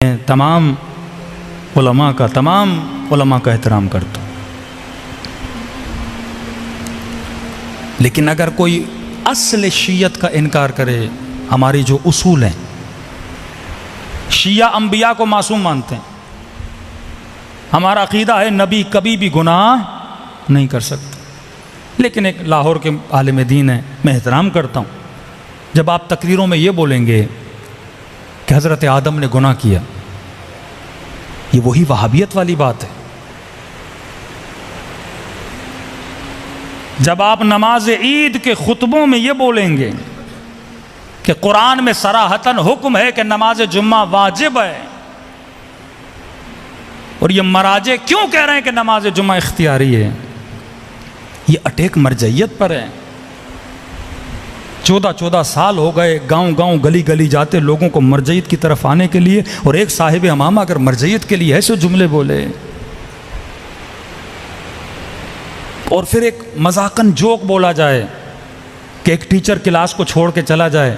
تمام علماء کا احترام کرتا ہوں، لیکن اگر کوئی اصل شیعت کا انکار کرے، ہماری جو اصول ہیں، شیعہ انبیاء کو معصوم مانتے ہیں، ہمارا عقیدہ ہے نبی کبھی بھی گناہ نہیں کر سکتے، لیکن ایک لاہور کے عالم دین ہے، میں احترام کرتا ہوں، جب آپ تقریروں میں یہ بولیں گے کہ حضرت آدم نے گناہ کیا، یہ وہی وہابیت والی بات ہے۔ جب آپ نماز عید کے خطبوں میں یہ بولیں گے کہ قرآن میں صراحتاً حکم ہے کہ نماز جمعہ واجب ہے، اور یہ مراجع کیوں کہہ رہے ہیں کہ نماز جمعہ اختیاری ہے، یہ اٹیک مرجعیت پر ہے۔ 14 سال ہو گئے گاؤں گاؤں گلی گلی جاتے لوگوں کو مرجعیت کی طرف آنے کے لیے، اور ایک صاحب امامہ اگر مرجعیت کے لیے ایسے جملے بولے، اور پھر ایک مذاقاً جوک بولا جائے کہ ایک ٹیچر کلاس کو چھوڑ کے چلا جائے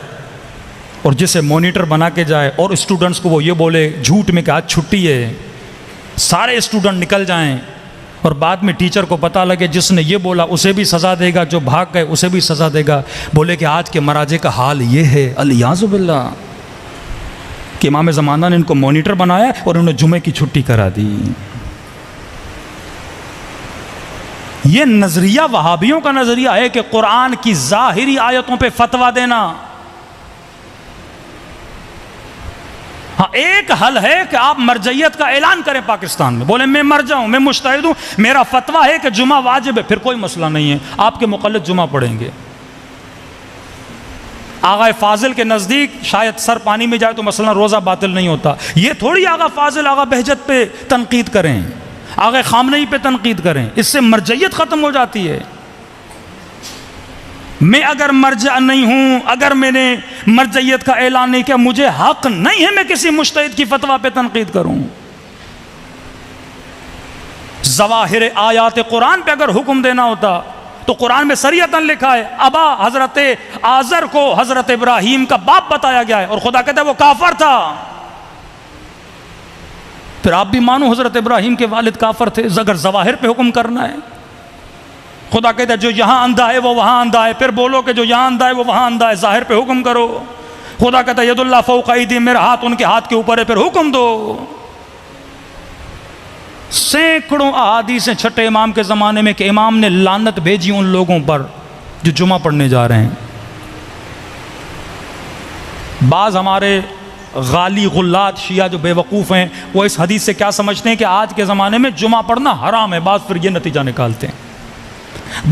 اور جسے مانیٹر بنا کے جائے، اور اسٹوڈنٹس کو وہ یہ بولے جھوٹ میں کہ آج چھٹی ہے، سارے اسٹوڈنٹ نکل جائیں، اور بعد میں ٹیچر کو پتہ لگے جس نے یہ بولا اسے بھی سزا دے گا، جو بھاگ گئے اسے بھی سزا دے گا، بولے کہ آج کے مراجع کا حال یہ ہے، الیاذ باللہ، کہ امام زمانہ نے ان کو مانیٹر بنایا اور انہوں نے جمعے کی چھٹی کرا دی۔ یہ نظریہ وہابیوں کا نظریہ ہے کہ قرآن کی ظاہری آیتوں پہ فتویٰ دینا۔ ہاں، ایک حل ہے کہ آپ مرجعیت کا اعلان کریں پاکستان میں، بولیں میں مرجع ہوں، میں مجتہد ہوں، میرا فتویٰ ہے کہ جمعہ واجب ہے، پھر کوئی مسئلہ نہیں ہے، آپ کے مقلد جمعہ پڑھیں گے۔ آغا فاضل کے نزدیک شاید سر پانی میں جائے تو مثلا روزہ باطل نہیں ہوتا، یہ تھوڑی آغا فاضل آغا بہجت پہ تنقید کریں، آغا خامنئی پہ تنقید کریں، اس سے مرجعیت ختم ہو جاتی ہے۔ میں اگر مرجع نہیں ہوں، اگر میں نے مرجعیت کا اعلان نہیں کیا، مجھے حق نہیں ہے میں کسی مجتہد کی فتویٰ پہ تنقید کروں۔ ظواہر آیات قرآن پہ اگر حکم دینا ہوتا تو قرآن میں صریحتاً لکھا ہے، ابا حضرت آزر کو حضرت ابراہیم کا باپ بتایا گیا ہے، اور خدا کہتا ہے وہ کافر تھا، پھر آپ بھی مانو حضرت ابراہیم کے والد کافر تھے اگر ظواہر پہ حکم کرنا ہے۔ خدا کہتا ہے جو یہاں اندھا ہے وہ وہاں اندھا ہے، پھر بولو کہ جو یہاں اندھا ہے وہ وہاں اندھا ہے، ظاہر پہ حکم کرو۔ خدا کہتا ہے ید اللہ فوق ایدیہم، میرا ہاتھ ان کے ہاتھ کے اوپر ہے، پھر حکم دو۔ سینکڑوں احادیث ہیں چھٹے امام کے زمانے میں کہ امام نے لعنت بھیجی ان لوگوں پر جو جمعہ پڑھنے جا رہے ہیں۔ بعض ہمارے غالی غلات شیعہ جو بے وقوف ہیں، وہ اس حدیث سے کیا سمجھتے ہیں کہ آج کے زمانے میں جمعہ پڑھنا حرام ہے، بعض پھر یہ نتیجہ نکالتے ہیں۔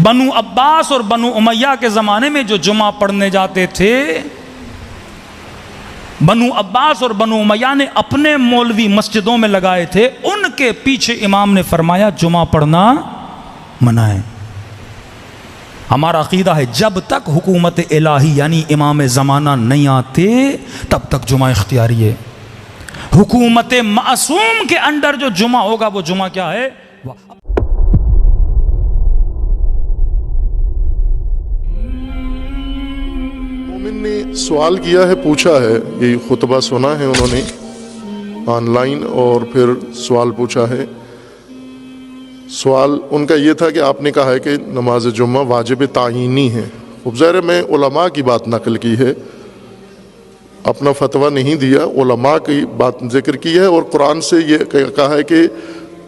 بنو عباس اور بنو امیہ کے زمانے میں جو جمعہ پڑھنے جاتے تھے، بنو عباس اور بنو امیہ نے اپنے مولوی مسجدوں میں لگائے تھے، ان کے پیچھے امام نے فرمایا جمعہ پڑھنا منع ہے۔ ہمارا عقیدہ ہے جب تک حکومت الہی یعنی امام زمانہ نہیں آتے تب تک جمعہ اختیاری ہے۔ حکومت معصوم کے انڈر جو جمعہ ہوگا وہ جمعہ کیا ہے؟ مومن نے سوال کیا ہے، پوچھا ہے، یہ خطبہ سنا ہے انہوں نے آن لائن، اور پھر سوال پوچھا ہے۔ سوال ان کا یہ تھا کہ آپ نے کہا ہے کہ نماز جمعہ واجب تعینی ہے۔ خب ظاہر میں علماء کی بات نقل کی ہے، اپنا فتویٰ نہیں دیا، علماء کی بات ذکر کی ہے، اور قرآن سے یہ کہا ہے کہ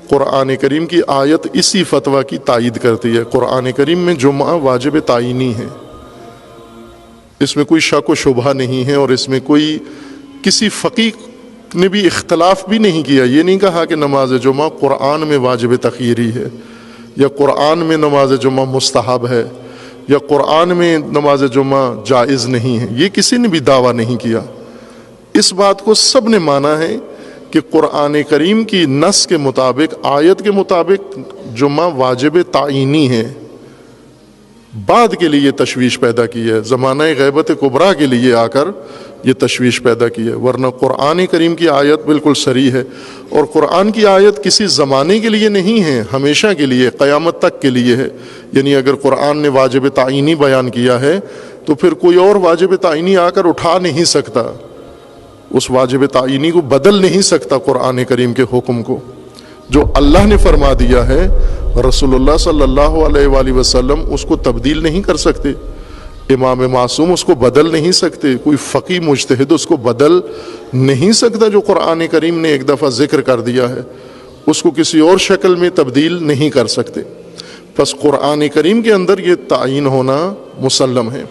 قرآن کریم کی آیت اسی فتویٰ کی تائید کرتی ہے۔ قرآن کریم میں جمعہ واجب تعینی ہے، اس میں کوئی شک و شبہ نہیں ہے، اور اس میں کوئی کسی فقیہ نے بھی اختلاف بھی نہیں کیا، یہ نہیں کہا کہ نماز جمعہ قرآن میں واجب تخییری ہے، یا قرآن میں نماز جمعہ مستحب ہے، یا قرآن میں نماز جمعہ جائز نہیں ہے، یہ کسی نے بھی دعویٰ نہیں کیا۔ اس بات کو سب نے مانا ہے کہ قرآن کریم کی نص کے مطابق، آیت کے مطابق جمعہ واجب تعینی ہے۔ بعد کے لیے تشویش پیدا کی ہے، زمانہ غیبت کبریٰ کے لیے آ کر یہ تشویش پیدا کی ہے، ورنہ قرآن کریم کی آیت بالکل صریح ہے، اور قرآن کی آیت کسی زمانے کے لیے نہیں ہے، ہمیشہ کے لیے، قیامت تک کے لیے ہے۔ یعنی اگر قرآن نے واجب تعینی بیان کیا ہے تو پھر کوئی اور واجب تعینی آ کر اٹھا نہیں سکتا۔ اس واجب تعینی کو بدل نہیں سکتا قرآن کریم کے حکم کو. جو اللہ نے فرما دیا ہے رسول اللہ صلی اللہ علیہ وآلہ وسلم اس کو تبدیل نہیں کر سکتے, امام معصوم اس کو بدل نہیں سکتے, کوئی فقی مجتہد اس کو بدل نہیں سکتا. جو قرآن کریم نے ایک دفعہ ذکر کر دیا ہے اس کو کسی اور شکل میں تبدیل نہیں کر سکتے. بس قرآن کریم کے اندر یہ تعین ہونا مسلم ہے.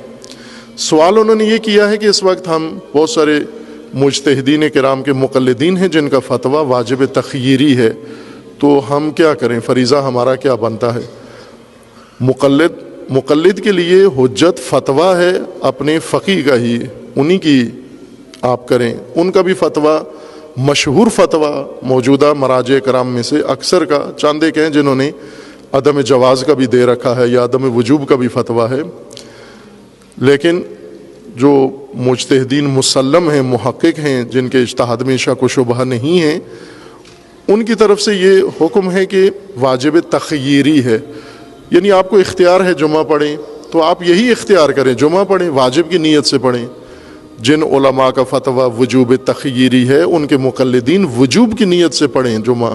سوال انہوں نے یہ کیا ہے کہ اس وقت ہم بہت سارے مجتہدین کرام کے مقلدین ہیں جن کا فتویٰ واجب تخییری ہے, تو ہم کیا کریں, فریضہ ہمارا کیا بنتا ہے؟ مقلد کے لیے حجت فتویٰ ہے اپنے فقی کا ہی, انہی کی آپ کریں. ان کا بھی فتویٰ مشہور فتویٰ موجودہ مراجع کرام میں سے اکثر کا چند ایک ہیں جنہوں نے عدم جواز کا بھی دے رکھا ہے یا عدم وجوب کا بھی فتویٰ ہے, لیکن جو مجتہدین مسلم ہیں, محقق ہیں, جن کے اجتہاد میں شک و شبہ نہیں ہیں, ان کی طرف سے یہ حکم ہے کہ واجب تخییری ہے. یعنی آپ کو اختیار ہے جمعہ پڑھیں تو آپ یہی اختیار کریں, جمعہ پڑھیں, واجب کی نیت سے پڑھیں. جن علماء کا فتویٰ وجوب تخییری ہے ان کے مقلدین وجوب کی نیت سے پڑھیں جمعہ.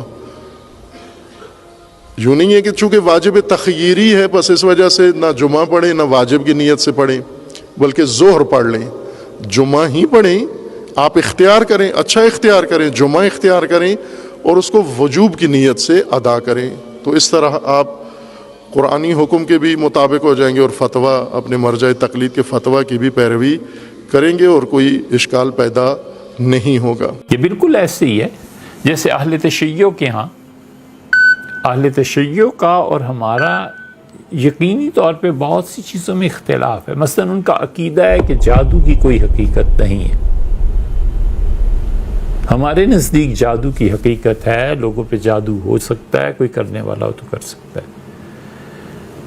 یوں نہیں ہے کہ چونکہ واجب تخییری ہے بس اس وجہ سے نہ جمعہ پڑھیں نہ واجب کی نیت سے پڑھیں, بلکہ ظہر پڑھ لیں, جمعہ ہی پڑھیں. آپ اختیار کریں, اچھا اختیار کریں, جمعہ اختیار کریں اور اس کو وجوب کی نیت سے ادا کریں. تو اس طرح آپ قرآنی حکم کے بھی مطابق ہو جائیں گے اور فتویٰ اپنے مرجع تقلید کے فتویٰ کی بھی پیروی کریں گے اور کوئی اشکال پیدا نہیں ہوگا. یہ بالکل ایسے ہی ہے جیسے اہل تشیع کے ہاں, اہل تشیع کا اور ہمارا یقینی طور پہ بہت سی چیزوں میں اختلاف ہے. مثلا ان کا عقیدہ ہے کہ جادو کی کوئی حقیقت نہیں ہے. ہمارے نزدیک جادو کی حقیقت ہے, لوگوں پہ جادو ہو سکتا ہے, کوئی کرنے والا ہو تو کر سکتا ہے.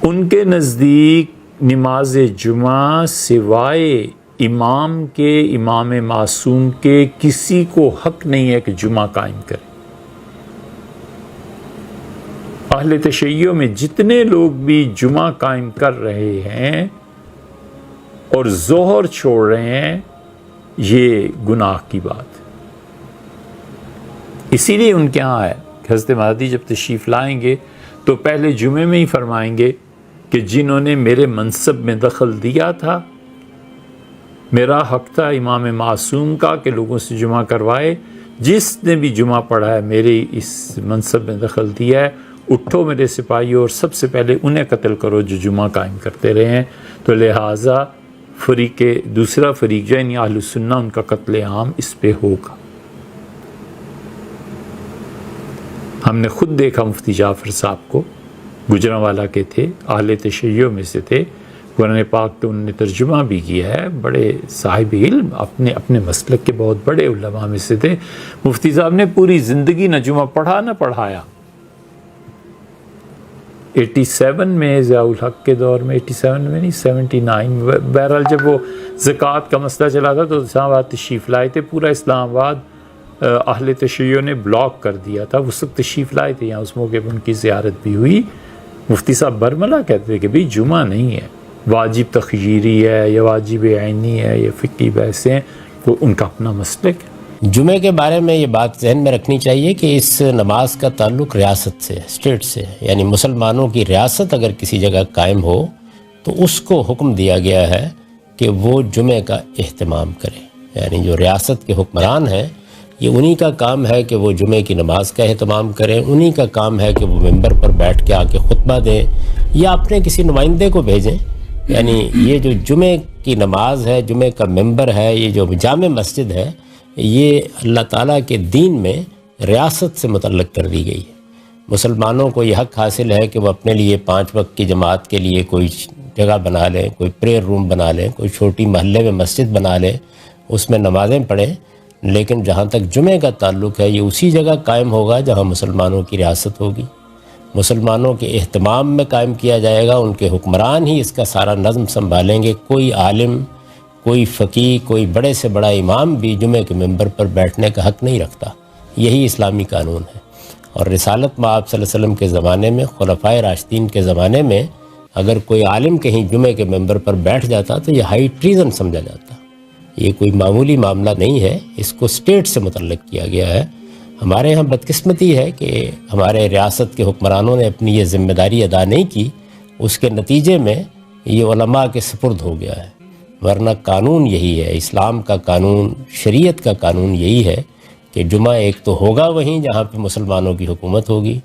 ان کے نزدیک نماز جمعہ سوائے امام کے, امام معصوم کے, کسی کو حق نہیں ہے کہ جمعہ قائم کرے. اہل تشیع میں جتنے لوگ بھی جمعہ قائم کر رہے ہیں اور ظہر چھوڑ رہے ہیں, یہ گناہ کی بات ہے. اسی لیے ان کے ہاں ہے کہ حضرت مہدی جب تشریف لائیں گے تو پہلے جمعے میں ہی فرمائیں گے کہ جنہوں نے میرے منصب میں دخل دیا تھا, میرا حق تھا امام معصوم کا کہ لوگوں سے جمعہ کروائے, جس نے بھی جمعہ پڑھا ہے میرے اس منصب میں دخل دیا ہے, اٹھو میرے سپاہیوں اور سب سے پہلے انہیں قتل کرو جو جمعہ قائم کرتے رہے ہیں. تو لہٰذا دوسرا فریق جو یعنی اہل السنہ, ان کا قتل عام اس پہ ہوگا. ہم نے خود دیکھا مفتی جعفر صاحب کو, گجرانوالہ کے تھے, اہل تشیع میں سے تھے, قرآن پاک تو انہوں نے ترجمہ بھی کیا ہے, بڑے صاحب علم, اپنے مسلک کے بہت بڑے علماء میں سے تھے. مفتی صاحب نے پوری زندگی نہ جمعہ پڑھا نہ پڑھایا. 87 میں ضیاء الحق کے دور میں, 87 میں نہیں 79, بہرحال جب وہ زکوٰۃ کا مسئلہ چلا تھا تو اسلام آباد تشریف لائے تھے. پورا اسلام آباد اہل تشیع نے بلاک کر دیا تھا. اس وقت تشریف لائے تھے یہاں, اس موقع پر ان کی زیارت بھی ہوئی. مفتی صاحب برملا کہتے تھے کہ بھئی جمعہ نہیں ہے, واجب تخییری ہے یا واجب عینی ہے یا فقہی بحث ہیں, تو ان کا اپنا مسلک ہے. جمعے کے بارے میں یہ بات ذہن میں رکھنی چاہیے کہ اس نماز کا تعلق ریاست سے, اسٹیٹ سے, یعنی مسلمانوں کی ریاست اگر کسی جگہ قائم ہو تو اس کو حکم دیا گیا ہے کہ وہ جمعے کا اہتمام کرے. یعنی جو ریاست کے حکمران ہیں یہ انہی کا کام ہے کہ وہ جمعے کی نماز کا اہتمام کریں, انہی کا کام ہے کہ وہ ممبر پر بیٹھ کے آ کے خطبہ دیں یا اپنے کسی نمائندے کو بھیجیں. یعنی یہ جو جمعے کی نماز ہے, جمعے کا ممبر ہے, یہ جو جامع مسجد ہے, یہ اللہ تعالیٰ کے دین میں ریاست سے متعلق کر دی گئی ہے. مسلمانوں کو یہ حق حاصل ہے کہ وہ اپنے لیے 5 وقت کی جماعت کے لیے کوئی جگہ بنا لیں, کوئی پریئر روم بنا لیں, کوئی چھوٹی محلے میں مسجد بنا لیں, اس میں نمازیں پڑھیں. لیکن جہاں تک جمعے کا تعلق ہے یہ اسی جگہ قائم ہوگا جہاں مسلمانوں کی ریاست ہوگی, مسلمانوں کے اہتمام میں قائم کیا جائے گا, ان کے حکمران ہی اس کا سارا نظم سنبھالیں گے. کوئی عالم, کوئی فقیہ, کوئی بڑے سے بڑا امام بھی جمعے کے ممبر پر بیٹھنے کا حق نہیں رکھتا. یہی اسلامی قانون ہے. اور رسالت مآب صلی اللہ علیہ وسلم کے زمانے میں, خلفائے راشدین کے زمانے میں, اگر کوئی عالم کہیں جمعے کے ممبر پر بیٹھ جاتا تو یہ ہائی ٹریزن سمجھا جاتا. یہ کوئی معمولی معاملہ نہیں ہے، اس کو اسٹیٹ سے متعلق کیا گیا ہے۔ ہمارے ہاں بدقسمتی ہے کہ ہمارے ریاست کے حکمرانوں نے اپنی یہ ذمہ داری ادا نہیں کی، اس کے نتیجے میں یہ علماء کے سپرد ہو گیا ہے، ورنہ قانون یہی ہے، اسلام کا قانون، شریعت کا قانون یہی ہے کہ جمعہ ایک تو ہوگا وہیں جہاں پہ مسلمانوں کی حکومت ہوگی،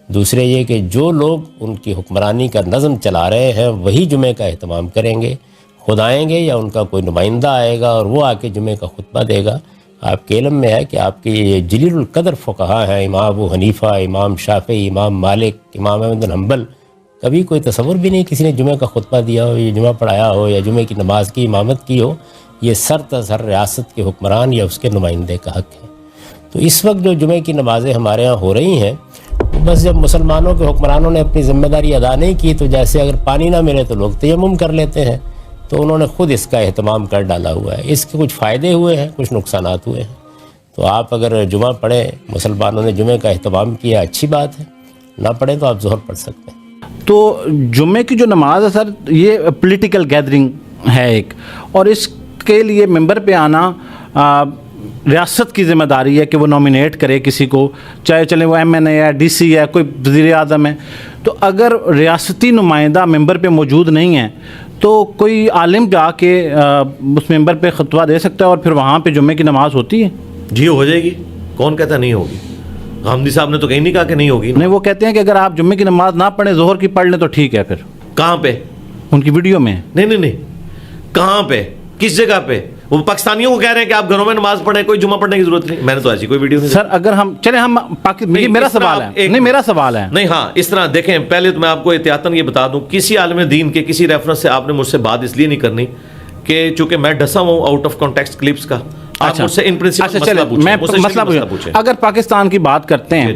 دوسرے یہ کہ جو لوگ ان کی حکمرانی کا نظم چلا رہے ہیں وہی جمعے کا اہتمام کریں گے، خود آئیں گے یا ان کا کوئی نمائندہ آئے گا اور وہ آ کے جمعے کا خطبہ دے گا۔ آپ کے علم میں ہے کہ آپ کے یہ جلیل القدر فقہا ہیں، امام ابو حنیفہ، امام شافعی، امام مالک، امام احمد بن حنبل، کبھی کوئی تصور بھی نہیں کسی نے جمعہ کا خطبہ دیا ہو، یا جمعہ پڑھایا ہو، یا جمعے کی نماز کی امامت کی ہو۔ یہ سر تسر ریاست کے حکمران یا اس کے نمائندے کا حق ہے۔ تو اس وقت جو جمعے کی نمازیں ہمارے ہاں ہو رہی ہیں، بس جب مسلمانوں کے حکمرانوں نے اپنی ذمہ داری ادا نہیں کی تو جیسے اگر پانی نہ ملے تو لوگ تیمم کر لیتے ہیں، تو انہوں نے خود اس کا اہتمام کر ڈالا ہوا ہے۔ اس کے کچھ فائدے ہوئے ہیں، کچھ نقصانات ہوئے ہیں۔ تو آپ اگر جمعہ پڑھیں، مسلمانوں نے جمعے کا اہتمام کیا، اچھی بات ہے، نہ پڑھیں تو آپ ظہر پڑھ سکتے ہیں۔ تو جمعے کی جو نماز ہے سر، یہ پولیٹیکل گیدرنگ ہے ایک، اور اس کے لیے ممبر پہ آنا ریاست کی ذمہ داری ہے کہ وہ نامینیٹ کرے کسی کو، چاہے چلے وہ ایم این اے ہے، ڈی سی ہے، کوئی وزیر اعظم ہے۔ تو اگر ریاستی نمائندہ ممبر پہ موجود نہیں ہے تو کوئی عالم جا کے اس ممبر پہ خطبہ دے سکتا ہے اور پھر وہاں پہ جمعے کی نماز ہوتی ہے؟ جی ہو جائے گی، کون کہتا نہیں ہوگی؟ غامدی صاحب نے تو کہیں نہیں کہا کہ نہیں ہوگی۔ نہیں، وہ کہتے ہیں کہ اگر آپ جمعے کی نماز نہ پڑھیں، ظہر کی پڑھ لیں تو ٹھیک ہے۔ پھر کہاں پہ؟ ان کی ویڈیو میں نہیں، کہاں پہ، کس جگہ پہ؟ وہ پاکستانیوں کو کہہ رہے ہیں کہ آپ گھروں میں نماز پڑھیں، کوئی جمعہ پڑھنے کی ضرورت نہیں۔ میں نے تو ایسی کوئی ویڈیو نہیں۔ سر اگر ہم چلیں، ہم میرا سوال ہے، نہیں میرا سوال ہے، نہیں، ہاں اس طرح دیکھیں، پہلے تو میں آپ کو احتیاطاً یہ بتا دوں، کسی عالم دین کے کسی ریفرنس سے آپ نے مجھ سے بات اس لیے نہیں کرنی کہ چونکہ میں ڈسا ہوں آؤٹ آف کانٹیکسٹ کلپس کا۔ آپ مجھ سے ان پرنسپل میں مسئلہ پوچھیں۔ اگر پاکستان کی بات کرتے ہیں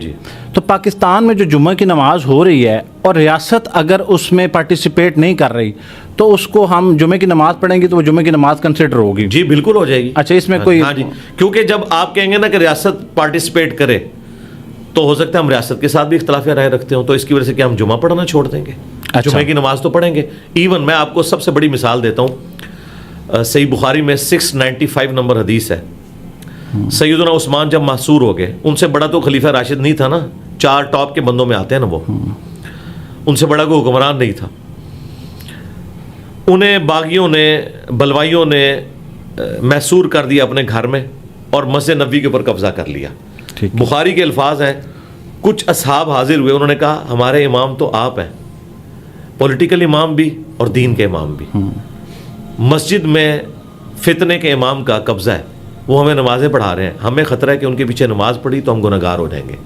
تو پاکستان میں جو جمعہ کی نماز ہو رہی ہے اور ریاست اگر اس میں پارٹیسپیٹ نہیں کر رہی تو اس کو ہم جمعے کی نماز پڑھیں گے تو وہ جمعے کی نماز کنسیڈر ہوگی؟ جی بالکل ہو جائے گی۔ اچھا، اس میں کوئی؟ ہاں جی، کیونکہ جب آپ کہیں گے نا کہ ریاست پارٹیسپیٹ کرے تو ہو سکتا ہے ہم ریاست کے ساتھ بھی اختلاف رائے رکھتے ہوں، تو اس کی وجہ سے کیا ہم جمعہ پڑھنا چھوڑ دیں گے؟ جمعے کی نماز تو پڑھیں گے۔ ایون میں آپ کو سب سے بڑی مثال دیتا ہوں، صحیح بخاری میں 695 نمبر حدیث ہے، سیدنا عثمان جب محصور ہو گئے، ان سے بڑا تو خلیفہ راشد نہیں تھا نا، 4 ٹاپ کے بندوں میں آتے ہیں نا وہ، ان سے بڑا کوئی حکمران نہیں تھا۔ انہیں باغیوں نے، بلوائیوں نے محصور کر دیا اپنے گھر میں اور مسجد نبوی کے اوپر قبضہ کر لیا۔ بخاری کے الفاظ ہیں، کچھ اصحاب حاضر ہوئے، انہوں نے کہا ہمارے امام تو آپ ہیں، پولیٹیکل امام بھی اور دین کے امام بھی، مسجد میں فتنے کے امام کا قبضہ ہے، وہ ہمیں نمازیں پڑھا رہے ہیں، ہمیں خطرہ ہے کہ ان کے پیچھے نماز پڑھی تو ہم گنہگار ہو جائیں گے۔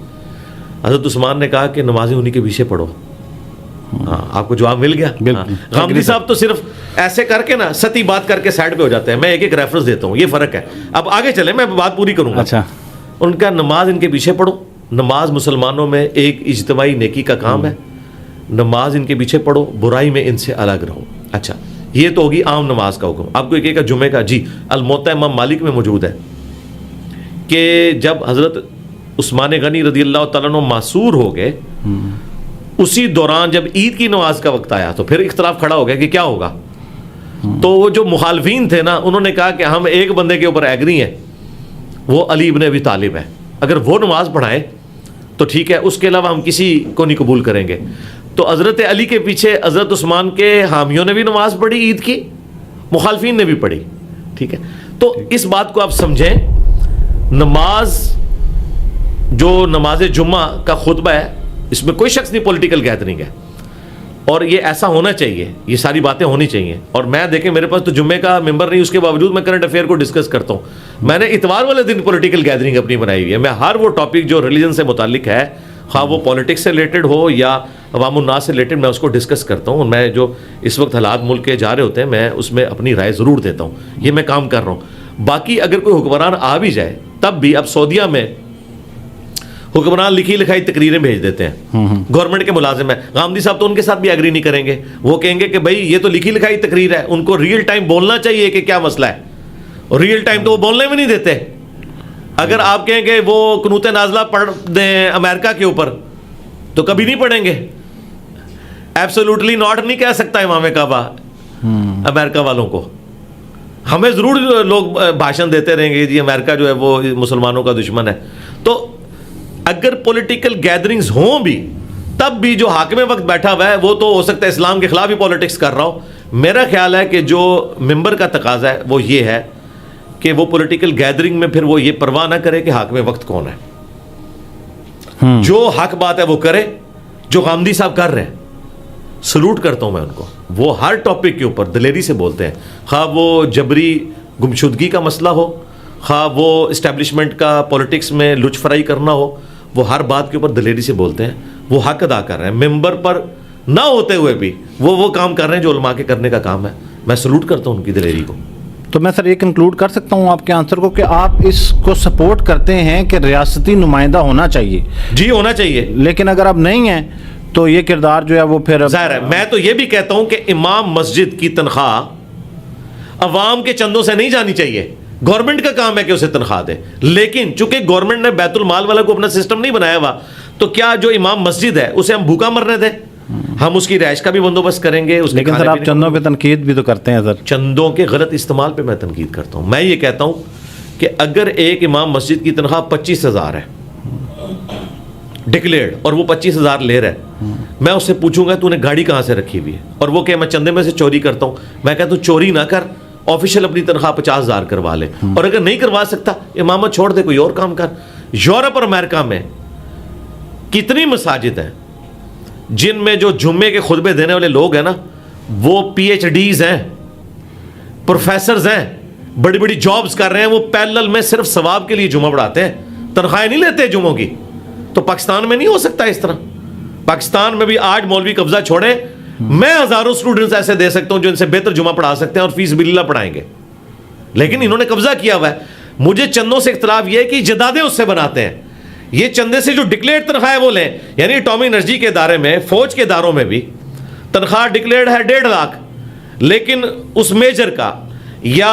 حضرت عثمان نے کہا کہ نمازیں انہی کے پیچھے پڑھو۔ ہاں، آپ کو جواب مل گیا۔ غامدی صاحب تو صرف ایسے کر کے نا ستی بات کر کے سائڈ پہ ہو جاتے ہیں، میں ایک ریفرنس دیتا ہوں، یہ فرق ہے۔ اب آگے چلیں، میں بات پوری کروں گا۔ اچھا، ان کا نماز ان کے پیچھے پڑھو، نماز مسلمانوں میں ایک اجتماعی نیکی کا کام ہے، نماز ان کے پیچھے پڑھو، برائی میں ان سے الگ رہو۔ اچھا، یہ تو ہوگی عام نماز کا حکم۔ آپ کو ایک جمعے کا، جی الموطا امام مالک میں موجود ہے کہ جب حضرت عثمان غنی رضی اللہ تعالیٰ عنہ معصور ہو گئے، اسی دوران جب عید کی نماز کا وقت آیا تو پھر اختلاف کھڑا ہو گیا کہ کیا ہوگا۔ تو وہ جو مخالفین تھے نا، انہوں نے کہا کہ ہم ایک بندے کے اوپر ایگری ہیں، وہ علی ابن ابی طالب ہے، اگر وہ نماز پڑھائیں تو ٹھیک ہے، اس کے علاوہ ہم کسی کو نہیں قبول کریں گے۔ تو حضرت علی کے پیچھے حضرت عثمان کے حامیوں نے بھی نماز پڑھی عید کی، مخالفین نے بھی پڑھی، ٹھیک ہے۔ تو اس بات کو آپ سمجھیں، نماز جو نماز جمعہ کا خطبہ ہے، اس میں کوئی شخص نہیں پولیٹیکل گیدرنگ ہے، اور یہ ایسا ہونا چاہیے، یہ ساری باتیں ہونی چاہیے۔ اور میں دیکھیں، میرے پاس تو جمعے کا ممبر نہیں، اس کے باوجود میں کرنٹ افیئر کو ڈسکس کرتا ہوں۔ میں نے اتوار والے دن پولیٹیکل گیدرنگ اپنی بنائی ہوئی ہے، میں ہر وہ ٹاپک جو ریلیجن سے متعلق ہے، خواہ وہ پولیٹکس سے ریلیٹڈ ہو یا عوام الناس سے ریلیٹڈ، میں اس کو ڈسکس کرتا ہوں۔ میں جو اس وقت حالات ملک کے جا رہے ہوتے ہیں، میں اس میں اپنی رائے ضرور دیتا ہوں، یہ میں کام کر رہا ہوں۔ باقی اگر کوئی حکمران آ بھی جائے تب بھی، اب سعودیہ میں حکمران لکھی لکھائی تقریریں بھیج دیتے ہیں، گورنمنٹ کے ملازم ہیں، غامدی صاحب تو ان کے ساتھ بھی ایگری نہیں کریں گے، وہ کہیں گے کہ بھائی یہ تو لکھی لکھائی تقریر ہے، ان کو ریئل ٹائم بولنا چاہیے کہ کیا مسئلہ ہے، اور ریئل ٹائم تو وہ بولنے میں نہیں دیتے۔ اگر آپ کہیں کہ وہ قنوت نازلہ پڑھ دیں امریکہ کے اوپر تو کبھی نہیں پڑھیں گے، ایبسولوٹلی ناٹ نہیں کہہ سکتا امام کعبہ امریکہ والوں کو۔ ہمیں ضرور لوگ بھاشن دیتے رہیں گے جی امریکہ جو ہے وہ مسلمانوں کا دشمن ہے. تو اگر پولیٹیکل گیدرنگز ہوں بھی تب بھی جو حاکم وقت بیٹھا ہوا ہے وہ تو ہو سکتا ہے اسلام کے خلاف ہی پالیٹکس کر رہا ہو. میرا خیال ہے کہ جو ممبر کا تقاضا ہے وہ یہ ہے کہ وہ پولیٹیکل گیدرنگ میں پھر وہ یہ پرواہ نہ کرے کہ حاکم وقت کون ہے. جو حق بات ہے وہ کرے. جو غامدی صاحب کر رہے ہیں سلوٹ کرتا ہوں میں ان کو. وہ ہر ٹاپک کے اوپر دلیری سے بولتے ہیں, خواہ وہ جبری گمشدگی کا مسئلہ ہو, خواہ وہ اسٹیبلشمنٹ کا پولیٹکس میں لچ فرائی کرنا ہو, وہ ہر بات کے اوپر دلیری سے بولتے ہیں. وہ حق ادا کر رہے ہیں ممبر پر نہ ہوتے ہوئے بھی وہ کام کر رہے ہیں جو علماء کے کرنے کا کام ہے. میں سلوٹ کرتا ہوں ان کی دلیری کو. تو میں سر یہ کنکلوڈ کر سکتا ہوں آپ کے آنسر کو کہ آپ اس کو سپورٹ کرتے ہیں کہ ریاستی نمائندہ ہونا چاہیے؟ جی ہونا چاہیے, لیکن اگر آپ نہیں ہیں تو یہ کردار جو ہے وہ پھر ظاہر ہے. میں تو یہ بھی کہتا ہوں کہ امام مسجد کی تنخواہ عوام کے چندوں سے نہیں جانی چاہیے. گورنمنٹ کا کام ہے کہ اسے تنخواہ دے, لیکن چونکہ گورنمنٹ نے بیت المال والا کو اپنا سسٹم نہیں بنایا ہوا تو کیا جو امام مسجد ہے اسے ہم بھوکا مرنے دیں؟ ہم اس کی رہائش کا بھی بندوبست کریں گے. لیکن سر آپ چندوں پہ تنقید بھی تو کرتے ہیں سر. چندوں کے غلط استعمال پہ میں تنقید کرتا ہوں. میں یہ کہتا ہوں کہ اگر ایک امام مسجد کی تنخواہ 25,000 ہے ڈکلیئرڈ اور وہ 25,000 لے رہا ہے, میں اس سے پوچھوں گا تو نے گاڑی کہاں سے رکھی ہوئی ہے, اور وہ کہ میں چندے میں سے چوری کرتا ہوں, میں کہتا ہوں چوری نہ کر, آفیشیل اپنی تنخواہ 50,000 کروا لے, اور اگر نہیں کروا سکتا امامت چھوڑ دے, کوئی اور کام کر. یورپ اور امریکہ میں کتنی مساجد ہیں جن میں جو جمعے کے خطبے دینے والے لوگ ہیں نا وہ پی ایچ ڈیز ہیں, پروفیسرز ہیں, بڑی بڑی جابز کر رہے ہیں. وہ پیرلل میں صرف ثواب کے لیے جمعہ پڑھاتے ہیں, تنخواہیں نہیں لیتے جمعوں کی. تو پاکستان میں نہیں ہو سکتا اس طرح. پاکستان میں بھی آج مولوی قبضہ چھوڑے, میں ہزاروں اسٹوڈنٹس ایسے دے سکتا ہوں جو ان سے بہتر جمعہ پڑھا سکتے ہیں اور فیس باللہ پڑھائیں گے, لیکن انہوں نے قبضہ کیا ہوا ہے. مجھے چندوں سے اختلاف یہ ہے کہ جدادیں اس سے بناتے ہیں. یہ چندے سے جو ڈکلیئرڈ تنخواہ ہے وہ لیں. یعنی اٹامی انرجی کے ادارے میں, فوج کے اداروں میں بھی تنخواہ ڈکلیئرڈ ہے 1.5 لاکھ, لیکن اس میجر کا یا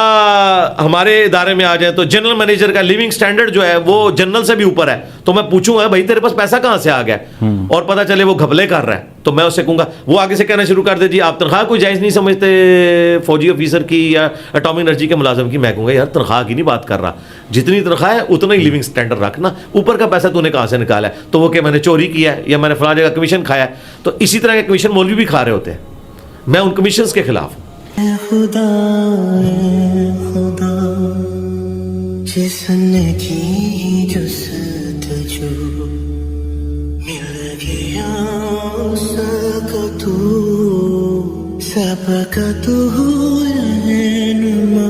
ہمارے ادارے میں آ جائیں تو جنرل مینیجر کا لیونگ سٹینڈرڈ جو ہے وہ جنرل سے بھی اوپر ہے. تو میں پوچھوں گا بھائی تیرے پاس پیسہ کہاں سے آ گیا, اور پتہ چلے وہ گھپلے کر رہا ہے, تو میں اسے کہوں گا, وہ آگے سے کہنا شروع کر دے جی آپ تنخواہ کوئی جائز نہیں سمجھتے فوجی آفیسر کی یا اٹامی انرجی کے ملازم کی. میں کہوں گا یار تنخواہ کی نہیں بات کر رہا, جتنی تنخواہ ہے اتنا ہی لیونگ سٹینڈرڈ رکھنا, اوپر کا پیسہ تو نے کہاں سے نکالا ہے. تو وہ کہ میں نے چوری کیا ہے یا میں نے فلاں جگہ کمیشن کھایا ہے. تو اسی طرح کے کمیشن مولوی بھی کھا رہے ہوتے ہیں. میں ان کمیشنز کے خلاف ہوں. خدا جس نے کی جستجو مل گیا اس کو تو سب کا تو رہنما.